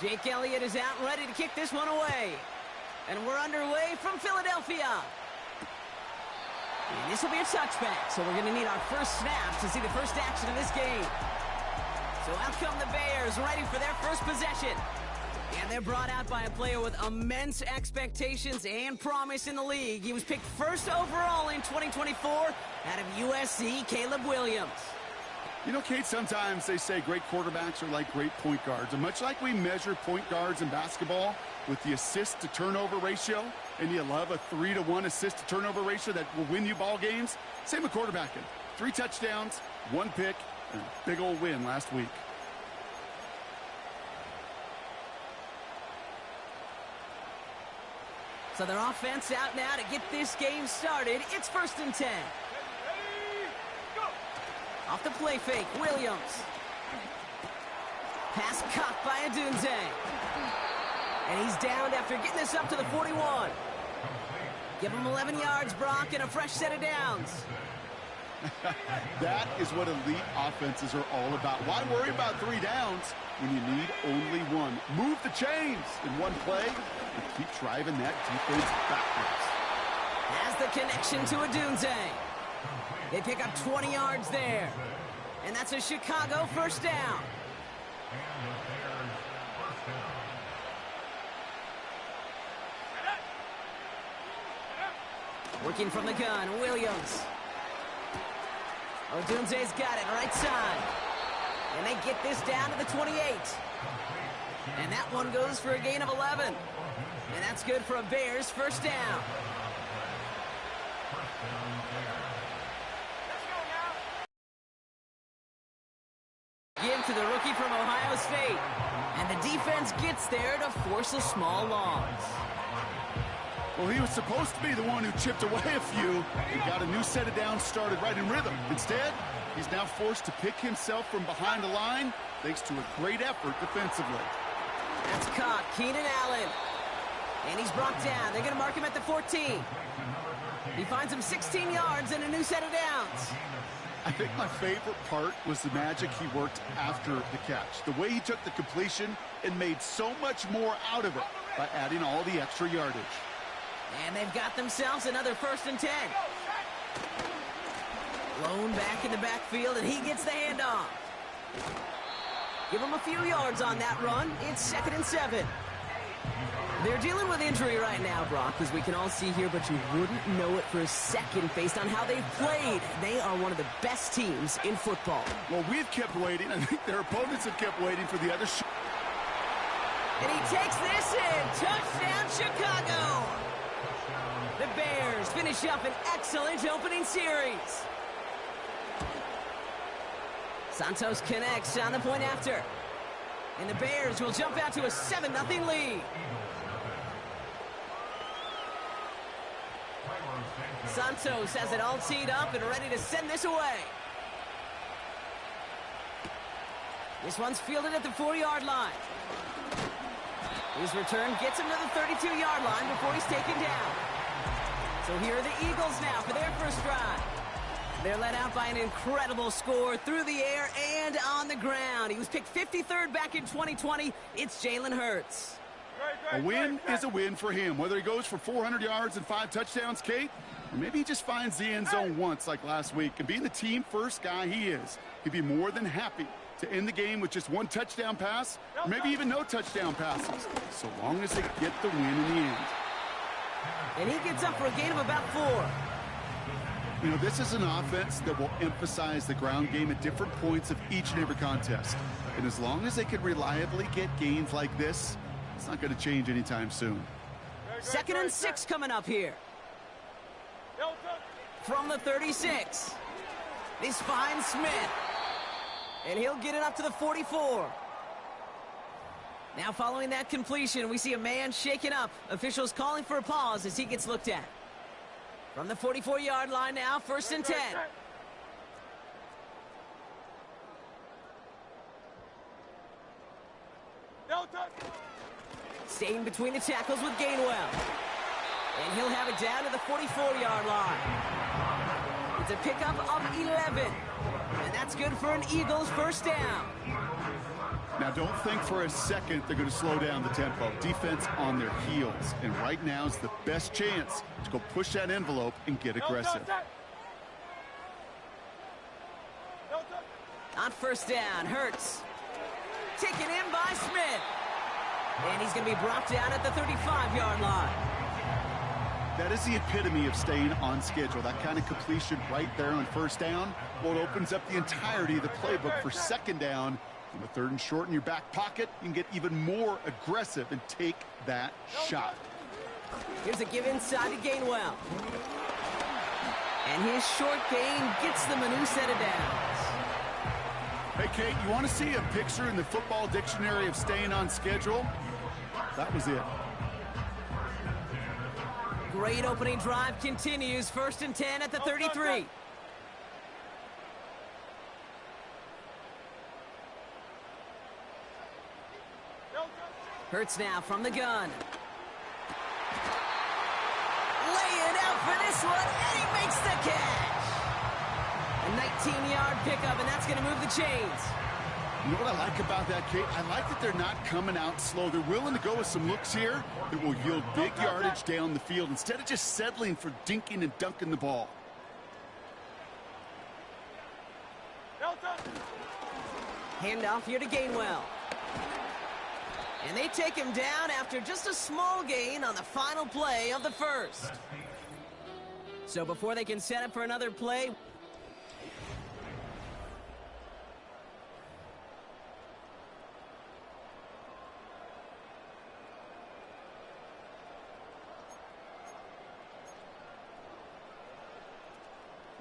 Jake Elliott is out and ready to kick this one away. And we're underway from Philadelphia. And this will be a touchback, so we're going to need our first snap to see the first action of this game. So out come the Bears, ready for their first possession. And they're brought out by a player with immense expectations and promise in the league. He was picked first overall in 2024 out of USC, Caleb Williams. You know, Kate, sometimes they say great quarterbacks are like great point guards. And much like we measure point guards in basketball with the assist-to-turnover ratio, and you love a 3-to-1 assist-to-turnover ratio that will win you ball games, same with quarterbacking. 3 touchdowns, 1 pick, and a big old win last week. So their offense out now to get this game started. It's 1st and 10. Off the play fake, Williams. Pass caught by Adunze. And he's downed after getting this up to the 41. Give him 11 yards, Brock, and a fresh set of downs. That is what elite offenses are all about. Why worry about 3 downs when you need only 1? Move the chains in one play and keep driving that defense backwards. Has the connection to Adunze. They pick up 20 yards there. And that's a Chicago first down. Working from the gun, Williams. Odunze's got it, right side. And they get this down to the 28. And that one goes for a gain of 11. And that's good for a Bears first down. Give to the rookie from Ohio State. And the defense gets there to force a small loss. Well, he was supposed to be the one who chipped away a few. He got a new set of downs started right in rhythm. Instead, he's now forced to pick himself from behind the line thanks to a great effort defensively. That's caught, Keenan Allen. And he's brought down. They're going to mark him at the 14. He finds him 16 yards and a new set of downs. I think my favorite part was the magic he worked after the catch. The way he took the completion and made so much more out of it by adding all the extra yardage. And they've got themselves another 1st and 10. Blown back in the backfield, and he gets the handoff. Give him a few yards on that run. It's 2nd and 7. They're dealing with injury right now, Brock, as we can all see here, but you wouldn't know it for a second based on how they've played. They are one of the best teams in football. Well, we've kept waiting. I think their opponents have kept waiting for the other shot. And he takes this in. Touchdown, Chicago. The Bears finish up an excellent opening series. Santos connects on the point after. And the Bears will jump out to a 7-0 lead. Santos has it all teed up and ready to send this away. This one's fielded at the 4-yard line. His return gets him to the 32-yard line before he's taken down. So here are the Eagles now for their first drive. They're led out by an incredible score through the air and on the ground. He was picked 53rd back in 2020. It's Jalen Hurts. A win is a win for him, whether he goes for 400 yards and 5 touchdowns, Kate, or maybe he just finds the end zone once like last week. And being the team-first guy he is, he'd be more than happy to end the game with just 1 touchdown pass, or maybe even no touchdown passes, so long as they get the win in the end. And he gets up for a gain of about 4. You know, this is an offense that will emphasize the ground game at different points of each and every contest. And as long as they can reliably get gains like this, it's not going to change anytime soon. 2nd and 6 coming up here. From the 36. This finds Smith. And he'll get it up to the 44. Now following that completion, we see a man shaken up. Officials calling for a pause as he gets looked at. From the 44-yard line now, 1st and 10. Staying between the tackles with Gainwell. And he'll have it down to the 44-yard line. It's a pickup of 11. And that's good for an Eagles first down. Now, don't think for a second they're going to slow down the tempo. Defense on their heels. And right now is the best chance to go push that envelope and get aggressive. On first down, Hurts. Taken in by Smith. And he's going to be brought down at the 35-yard line. That is the epitome of staying on schedule. That kind of completion right there on first down. Well, it opens up the entirety of the playbook for second down. On the third and short in your back pocket, you can get even more aggressive and take that shot. Here's a give inside to Gainwell. And his short gain gets them a new set of downs. Hey, Kate, you want to see a picture in the football dictionary of staying on schedule? That was it. Great opening drive continues. First and 10 at the 33. Hurts now from the gun. Lay it out for this one, and he makes the catch. A 19-yard pickup, and that's going to move the chains. You know what I like about that, Kate? I like that they're not coming out slow. They're willing to go with some looks here that will yield big yardage down the field instead of just settling for dinking and dunking the ball. Handoff here to Gainwell. And they take him down after just a small gain on the final play of the first. So before they can set up for another play,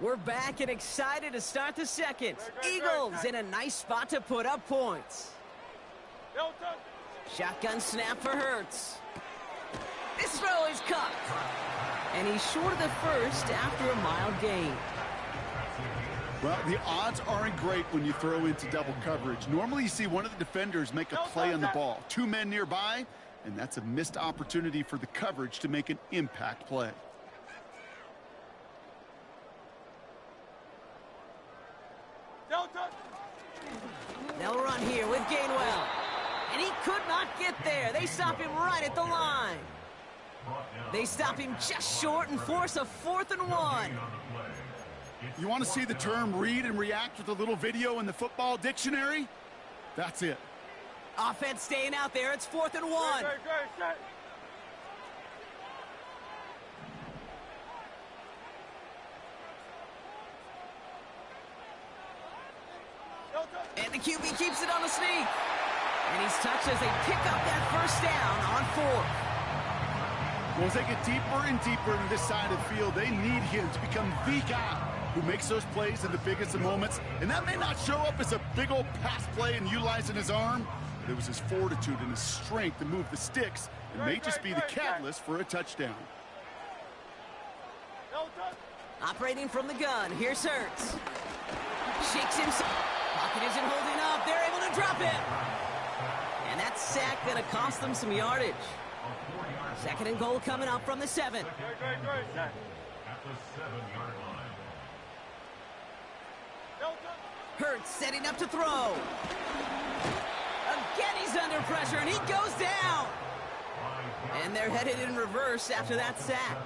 we're back and excited to start the second. Eagles in a nice spot to put up points. Shotgun snap for Hurts. This throw is cut. And he's short of the first after a mild gain. Well, the odds aren't great when you throw into double coverage. Normally you see one of the defenders make a play on the ball. Two men nearby, and that's a missed opportunity for the coverage to make an impact play. They'll run here with Gainwell. And he could not get there. They stop him right at the line. They stop him just short and force a 4th and 1. You want to see the term read and react with a little video in the football dictionary? That's it. Offense staying out there. It's 4th and 1. And the QB keeps it on the sneak. And he's touched as they pick up that first down on 4th. Well, as they get deeper and deeper into this side of the field, they need him to become the guy who makes those plays in the biggest of moments. And that may not show up as a big old pass play and utilizing his arm, but it was his fortitude and his strength to move the sticks. It may just be the catalyst for a touchdown. Operating from the gun, here's Hurts. Shakes himself. Pocket isn't holding up. They're able to drop it. And that sack going to cost them some yardage. Second and goal coming up from the 7. At the 7-yard line. Hurts setting up to throw. Again, he's under pressure, and he goes down. And they're headed in reverse after that sack.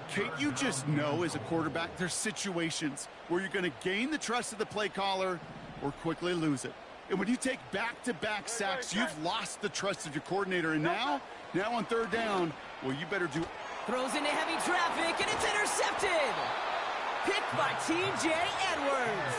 Kate, you just know as a quarterback there's situations where you're going to gain the trust of the play caller or quickly lose it. And when you take back-to-back sacks, you've lost the trust of your coordinator. And now on third down, well, you better do... Throws into heavy traffic, and it's intercepted. Picked by T.J. Edwards.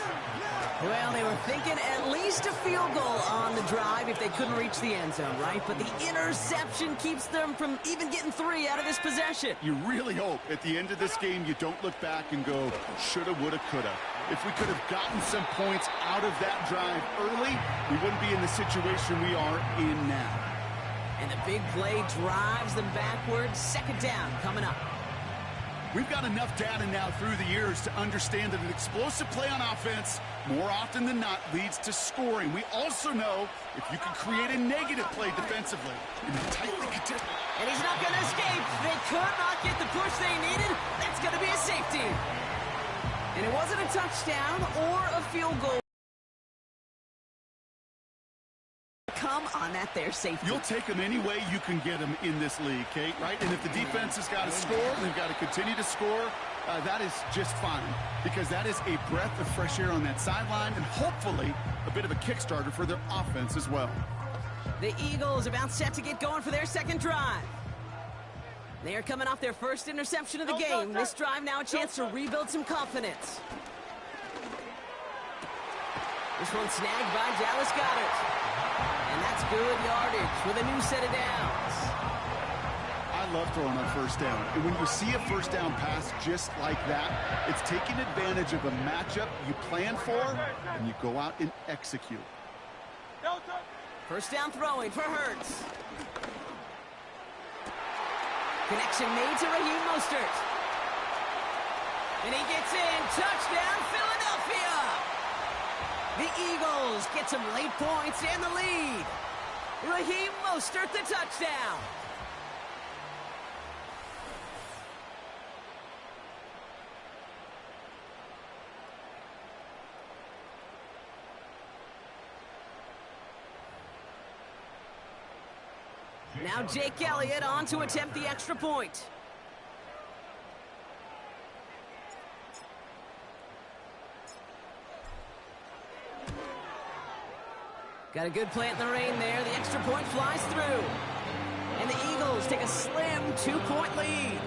Well, they were thinking at least a field goal on the drive if they couldn't reach the end zone, right? But the interception keeps them from even getting 3 out of this possession. You really hope at the end of this game you don't look back and go, shoulda, woulda, coulda. If we could have gotten some points out of that drive early, we wouldn't be in the situation we are in now. And the big play drives them backwards. Second down coming up. We've got enough data now through the years to understand that an explosive play on offense more often than not leads to scoring. We also know if you can create a negative play defensively in a tightly contested... And he's not going to escape. They could not get the push they needed. That's going to be a safety. And it wasn't a touchdown or a field goal. Come on that there safety. You'll take them any way you can get them in this league, Kate, right? And if the defense has got to score, they've got to continue to score, that is just fine, because that is a breath of fresh air on that sideline and hopefully a bit of a kickstarter for their offense as well. The Eagles about set to get going for their second drive. They are coming off their first interception of the game. This drive now a chance to rebuild some confidence. This one snagged by Dallas Goedert. And that's good yardage with a new set of downs. I love throwing on first down. And when you see a first down pass just like that, it's taking advantage of a matchup you plan for, and you go out and execute. First down throwing for Hurts. Connection made to Raheem Mostert. And he gets in. Touchdown, Philadelphia! The Eagles get some late points and the lead. Raheem Mostert the touchdown. Now Jake Elliott on to attempt the extra point. Got a good plant in the rain there. The extra point flies through. And the Eagles take a slim 2-point lead.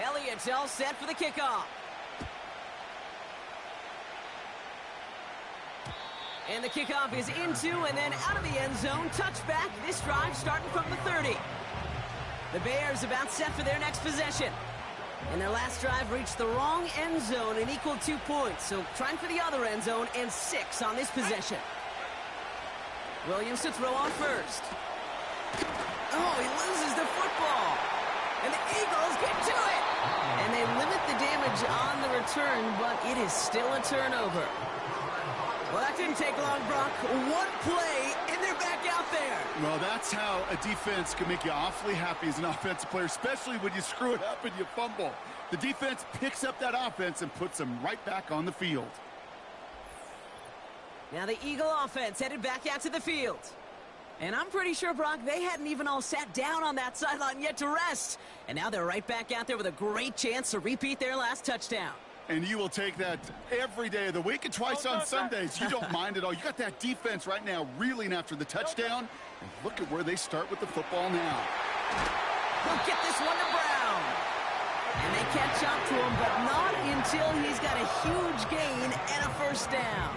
Elliott's all set for the kickoff. And the kickoff is into and then out of the end zone. Touchback. This drive starting from the 30. The Bears about set for their next possession. And their last drive reached the wrong end zone and equaled 2 points. So trying for the other end zone and 6 on this possession. Williams to throw on first. Oh, he loses the football. And the Eagles get to it. And they limit the damage on the return, but it is still a turnover. Well, that didn't take long, Brock. One play, and they're back out there. Well, that's how a defense can make you awfully happy as an offensive player, especially when you screw it up and you fumble. The defense picks up that offense and puts them right back on the field. Now the Eagle offense headed back out to the field. And I'm pretty sure, Brock, they hadn't even all sat down on that sideline yet to rest. And now they're right back out there with a great chance to repeat their last touchdown. And you will take that every day of the week and twice on Sundays. You don't mind at all. You got that defense right now reeling after the touchdown. And look at where they start with the football now. He'll get this one to Brown. And they catch up to him, but not until he's got a huge gain and a first down.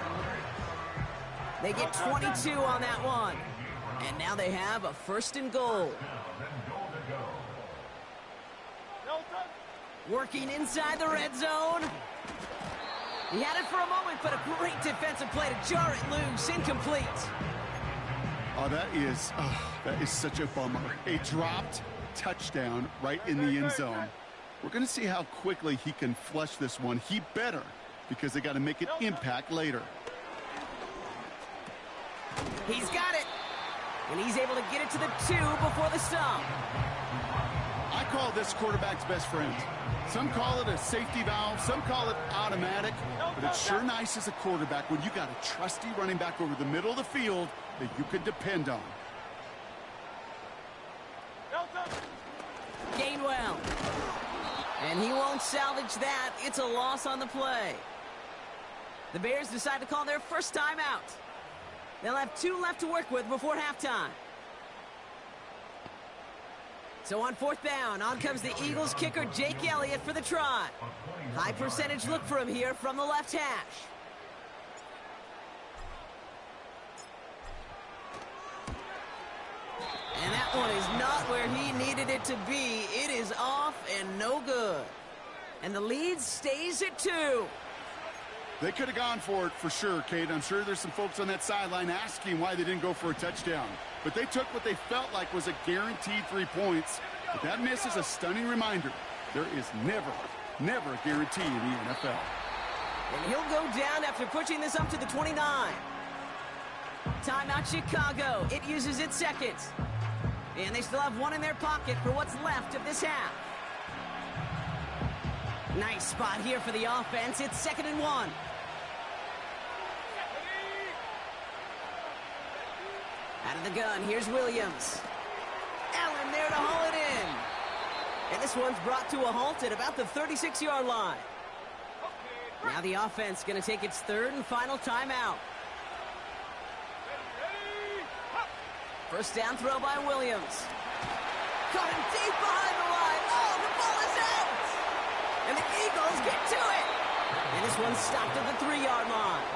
They get 22 on that one. And now they have a 1st and goal. Working inside the red zone. He had it for a moment, but a great defensive play to jar it loose. Incomplete. Oh, that is such a bummer. A dropped touchdown right in the end zone. We're going to see how quickly he can flush this one. He better, because they got to make an impact later. He's got it. And he's able to get it to the 2 before the stop. I call this quarterback's best friend. Some call it a safety valve, some call it automatic, but it's sure nice as a quarterback when you got a trusty running back over the middle of the field that you can depend on. Gainwell. And he won't salvage that. It's a loss on the play. The Bears decide to call their first timeout. They'll have 2 left to work with before halftime. So on 4th down, on comes the Eagles kicker, Jake Elliott, for the try. High percentage look for him here from the left hash. And that one is not where he needed it to be. It is off and no good. And the lead stays at 2. They could have gone for it for sure, Kate. I'm sure there's some folks on that sideline asking why they didn't go for a touchdown. But they took what they felt like was a guaranteed 3 points. But that miss is a stunning reminder. There is never a guarantee in the NFL. And he'll go down after pushing this up to the 29. Timeout Chicago. It uses its seconds. And they still have one in their pocket for what's left of this half. Nice spot here for the offense. It's 2nd and 1. Out of the gun, here's Williams. Allen there to haul it in. And this one's brought to a halt at about the 36-yard line. Now the offense going to take its 3rd and final timeout. First down throw by Williams. Caught him deep behind the line. Oh, the ball is out! And the Eagles get to it! And this one's stopped at the 3-yard line.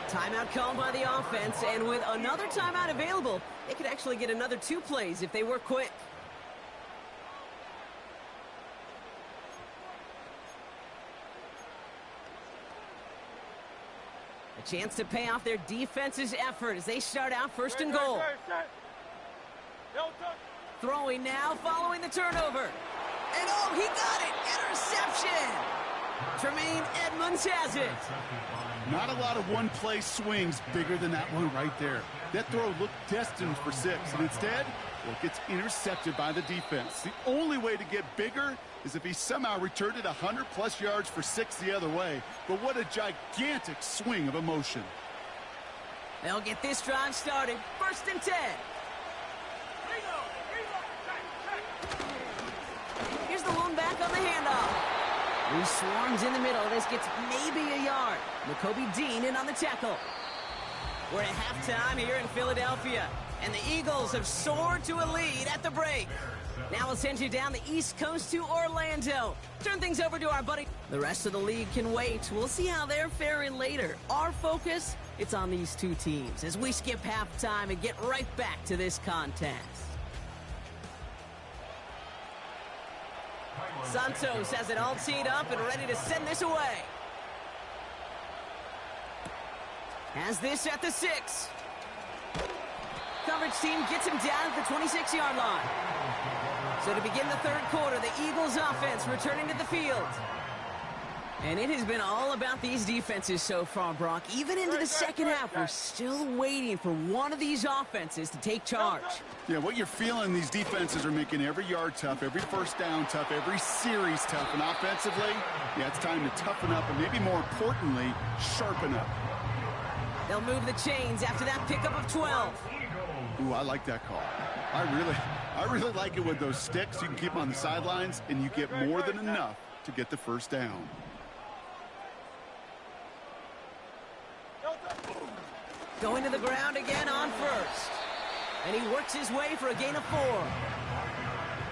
Timeout called by the offense, and with another timeout available, they could actually get another 2 plays if they were quick. A chance to pay off their defense's effort as they start out 1st and goal. Throwing now, following the turnover. And oh, he got it! Interception! Tremaine Edmonds has it. Not a lot of one-play swings bigger than that one right there. That throw looked destined for 6, and instead, well, it gets intercepted by the defense. The only way to get bigger is if he somehow returned it 100-plus yards for 6 the other way. But what a gigantic swing of emotion. They'll get this drive started. 1st and 10. Here's the lone back on the handoff. He swarms in the middle. This gets maybe a yard. Nakobe Dean in on the tackle. We're at halftime here in Philadelphia, and the Eagles have soared to a lead at the break. Now we'll send you down the East Coast to Orlando. Turn things over to our buddy. The rest of the league can wait. We'll see how they're faring later. Our focus, it's on these 2 teams as we skip halftime and get right back to this contest. Santos has it all teed up and ready to send this away. Has this at the 6. Coverage team gets him down at the 26-yard line. So to begin the 3rd quarter, the Eagles offense returning to the field. And it has been all about these defenses so far, Brock. Even into the 2nd half, we're still waiting for one of these offenses to take charge. Yeah, what you're feeling, these defenses are making every yard tough, every first down tough, every series tough. And offensively, yeah, it's time to toughen up and maybe more importantly, sharpen up. They'll move the chains after that pickup of 12. Ooh, I like that call. I really like it with those sticks. You can keep them on the sidelines, and you get more than enough to get the first down. Going to the ground again on 1st. And he works his way for a gain of 4.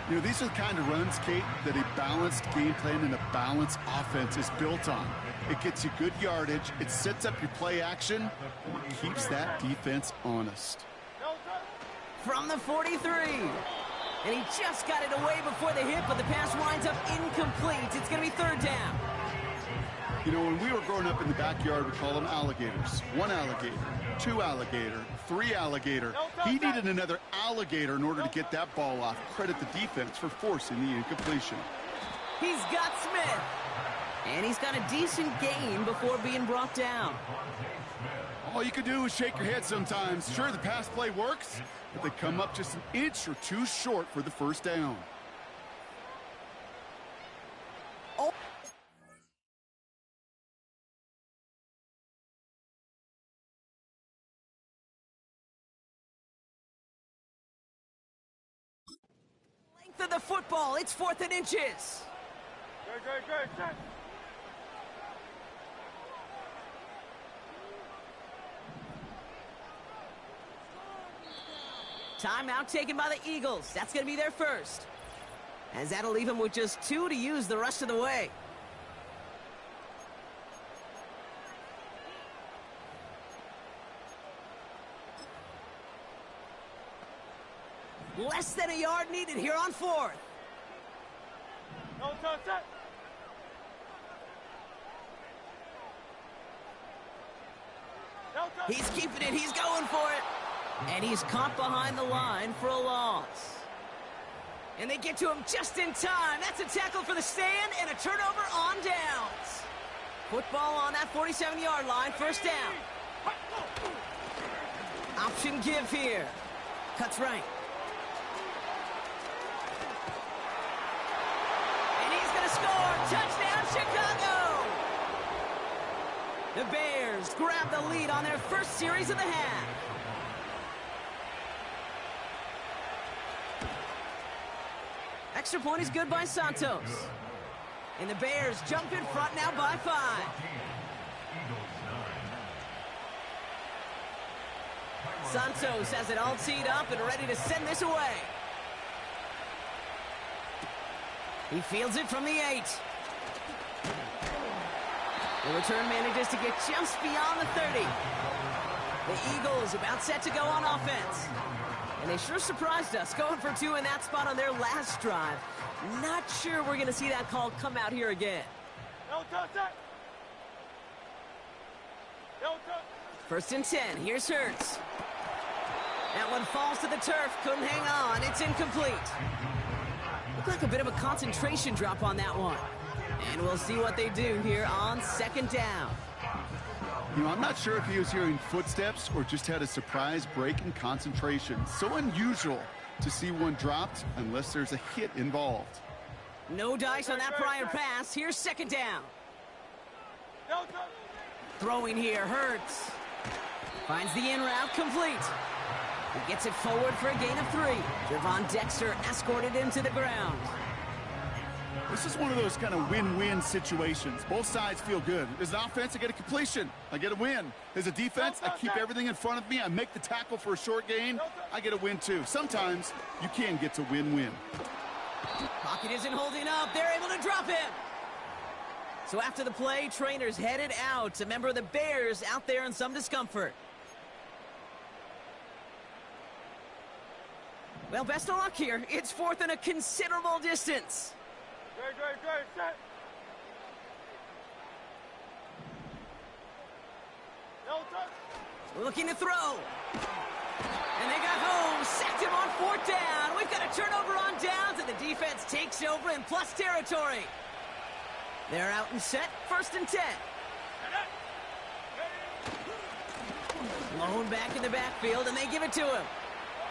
You know, these are the kind of runs, Kate, that a balanced game plan and a balanced offense is built on. It gets you good yardage, it sets up your play action, and it keeps that defense honest. From the 43. And he just got it away before the hit, but the pass winds up incomplete. It's going to be 3rd down. You know, when we were growing up in the backyard, we call them alligators. 1 alligator, 2 alligator, 3 alligator. He needed another alligator in order to get that ball off. Credit the defense for forcing the incompletion. He's got Smith. And he's got a decent gain before being brought down. All you can do is shake your head sometimes. Sure, the pass play works, but they come up just an inch or 2 short for the first down. Oh. Length of the football. It's 4th and inches. Good. Timeout taken by the Eagles. That's going to be their first. As that'll leave them with just 2 to use the rest of the way. Less than a yard needed here on 4th. He's keeping it. He's going for it. And he's caught behind the line for a loss. And they get to him just in time. That's a tackle for the stand and a turnover on downs. Football on that 47-yard line, first down. Option give here. Cuts right. And he's going to score. Touchdown, Chicago! The Bears grab the lead on their first series of the half. Extra point is good by Santos. And the Bears jump in front now by 5. Santos has it all teed up and ready to send this away. He fields it from the 8. The return manages to get just beyond the 30. The Eagles about set to go on offense. And they sure surprised us, going for 2 in that spot on their last drive. Not sure we're going to see that call come out here again. First and 10. Here's Hurts. That one falls to the turf. Couldn't hang on. It's incomplete. Looked like a bit of a concentration drop on that one. And we'll see what they do here on second down. You know, I'm not sure if he was hearing footsteps or just had a surprise break in concentration. So unusual to see one dropped unless there's a hit involved. No dice on that prior pass. Here's second down. Throwing here, Hurts. Finds the in route complete. He gets it forward for a gain of 3. Javon Dexter escorted him to the ground. This is one of those kind of win-win situations. Both sides feel good. As an offense, I get a completion. I get a win. As a defense, I keep everything in front of me. I make the tackle for a short gain. I get a win, too. Sometimes you can get to win-win. Pocket isn't holding up. They're able to drop him. So after the play, trainers headed out. A member of the Bears out there in some discomfort. Well, best of luck here. It's fourth and a considerable distance. Set. Looking to throw. And they got home. Sacked him on fourth down. We've got a turnover on downs, and the defense takes over in plus territory. They're out and set. First and 10. Blown back in the backfield, and they give it to him.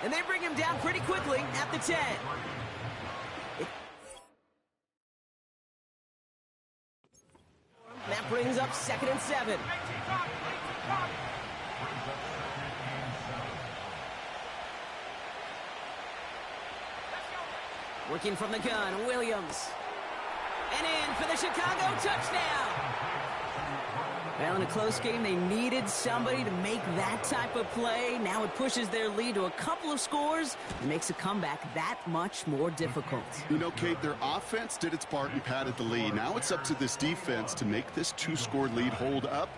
And they bring him down pretty quickly at the 10. That brings up second and 7. Working from the gun, Williams. And in for the Chicago touchdown. Well, in a close game, they needed somebody to make that type of play. Now it pushes their lead to a couple of scores and makes a comeback that much more difficult. You know, Kate, their offense did its part and padded the lead. Now it's up to this defense to make this 2-score lead hold up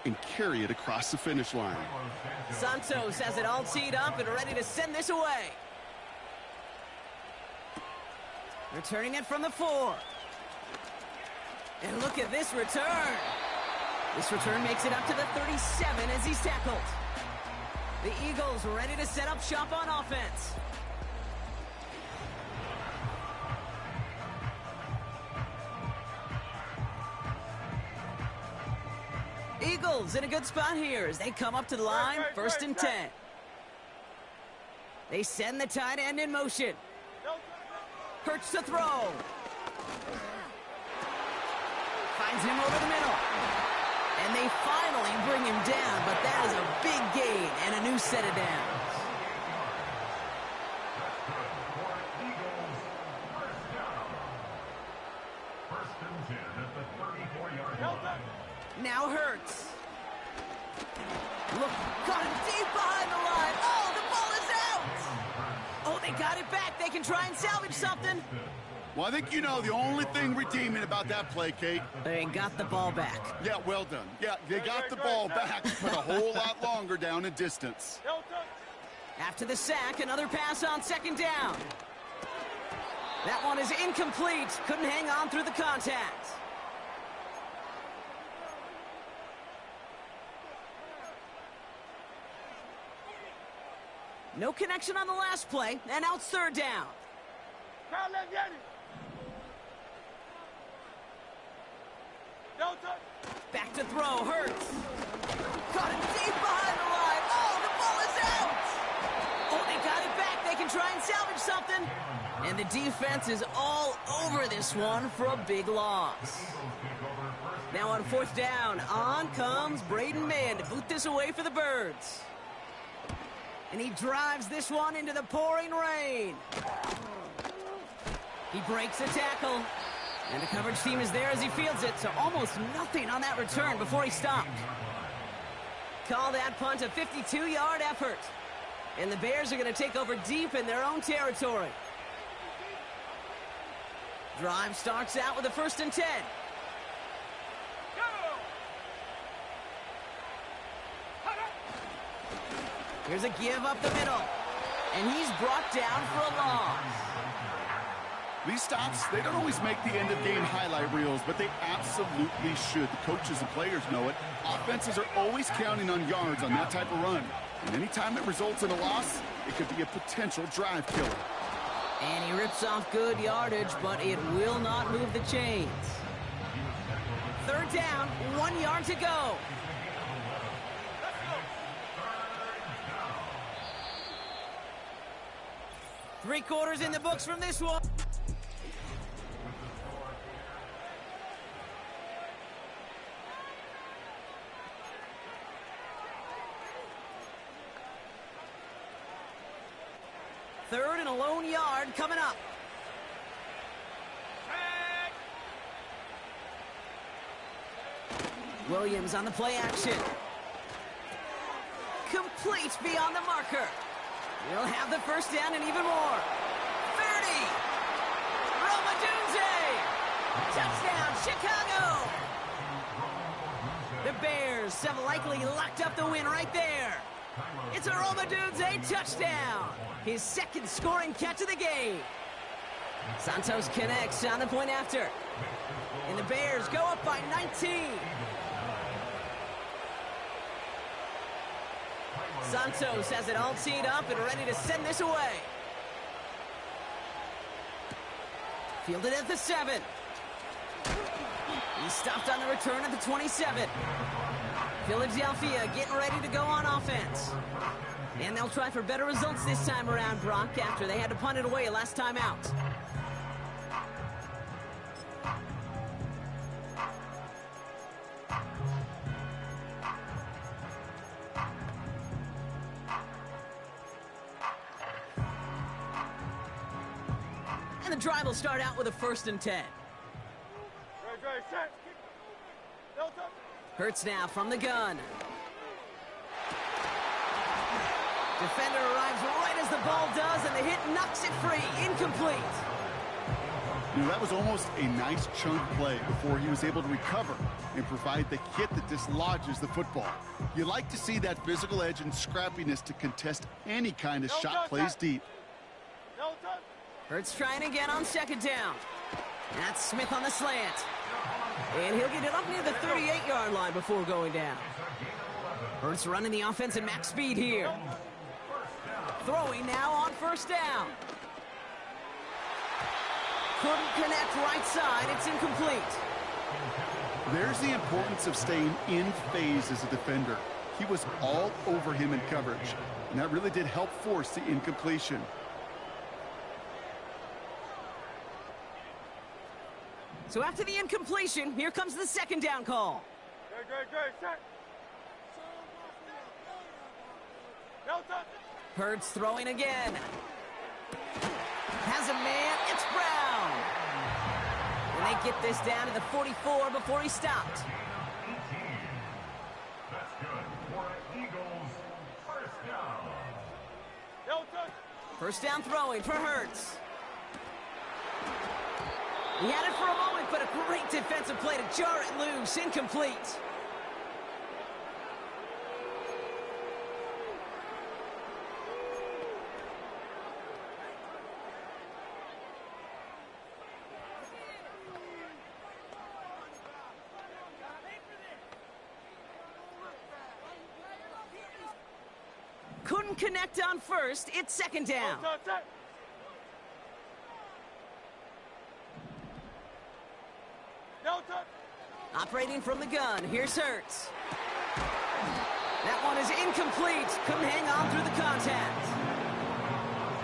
and carry it across the finish line. Santos has it all teed up and ready to send this away. Returning it from the 4. And look at this return. This return makes it up to the 37 as he's tackled. The Eagles ready to set up shop on offense. Eagles in a good spot here as they come up to the line, first and 10. They send the tight end in motion. Hurts to throw. Finds him over the middle. And they finally bring him down, but that is a big gain and a new set of downs. Now Hurts. Look, got him deep behind the line. Oh, the ball is out. Oh, they got it back. They can try and salvage something. Well, I think you know the only thing redeeming about that play, Kate. They got the ball back. Yeah, well done. Yeah, they got the ball back, but a whole lot longer down in distance. After the sack, another pass on second down. That one is incomplete. Couldn't hang on through the contact. No connection on the last play, and now it's third down. Back to throw, Hurts. Caught it deep behind the line. Oh, the ball is out! Oh, they got it back. They can try and salvage something. And the defense is all over this one for a big loss. Now on fourth down, on comes Braden Mann to boot this away for the Birds. And he drives this one into the pouring rain. He breaks a tackle. And the coverage team is there as he fields it, so almost nothing on that return before he stopped. Call that punt a 52-yard effort. And the Bears are going to take over deep in their own territory. Drive starts out with a 1st and 10. Here's a give up the middle. And he's brought down for a loss. These stops, they don't always make the end-of-game highlight reels, but they absolutely should. The coaches and players know it. Offenses are always counting on yards on that type of run. And anytime it results in a loss, it could be a potential drive killer. And he rips off good yardage, but it will not move the chains. Third down, 1 yard to go. Three quarters in the books from this one. Third and a lone yard coming up. Williams on the play action. Complete beyond the marker. He'll have the first down and even more. 30. Roncalvin2000. Touchdown, Chicago. The Bears have likely locked up the win right there. It's a Roncalvin2000 touchdown. His second scoring catch of the game. Santos connects on the point after. And the Bears go up by 19. Santos has it all teed up and ready to send this away. Fielded at the 7. He stopped on the return at the 27. Philadelphia getting ready to go on offense. And they'll try for better results this time around, Brock, after they had to punt it away last time out. And the drive will start out with a 1st and 10. Hurts now from the gun. Defender arrives right as the ball does, and the hit knocks it free. Incomplete. You know, that was almost a nice chunk play before he was able to recover and provide the hit that dislodges the football. You like to see that physical edge and scrappiness to contest any kind of shot plays deep. Hurts trying again on 2nd down. That's Smith on the slant. And he'll get it up near the 38-yard line before going down. Hurts running the offense at max speed here. Throwing now on 1st down. Couldn't connect right side. It's incomplete. There's the importance of staying in phase as a defender. He was all over him in coverage, and that really did help force the incompletion. So after the incompletion, here comes the 2nd down call. Hurts throwing again. Has a man. It's Brown. And they get this down to the 44 before he stopped. That's good for an Eagles first down. First down throwing for Hurts. He had it for a moment, but a great defensive play to jar it loose. Incomplete. Couldn't didn't connect on first. It's second down. Set. Yellow touch. Operating from the gun, here's Hurts. That one is incomplete. Couldn't hang on through the contact.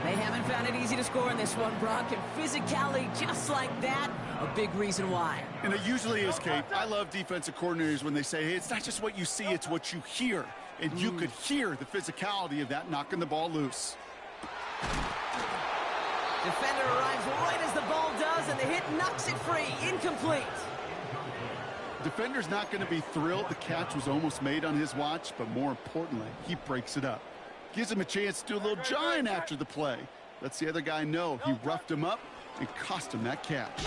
They haven't found it easy to score in this one, Brock, and physicality just like that, a big reason why. And it usually is, Kate. I love defensive coordinators when they say, hey, it's not just what you see, it's what you hear. And you could hear the physicality of that knocking the ball loose. Defender arrives right as the ball does, and the hit knocks it free. Incomplete. Defender's not going to be thrilled the catch was almost made on his watch, but more importantly, he breaks it up. Gives him a chance to do a little giant after the play. Lets the other guy know he roughed him up and cost him that catch.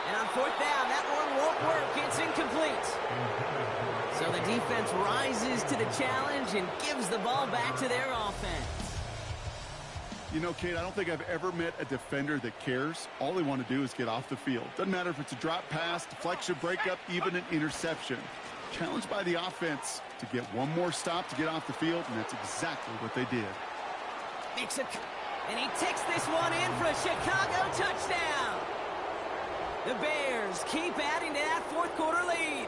And on fourth down, that one won't work. It's incomplete. So the defense rises to the challenge and gives the ball back to their offense. You know, Kate, I don't think I've ever met a defender that cares. All they want to do is get off the field. Doesn't matter if it's a drop pass, deflection, breakup, even an interception. Challenged by the offense to get one more stop to get off the field, and that's exactly what they did. And he takes this one in for a Chicago touchdown. The Bears keep adding to that fourth quarter lead.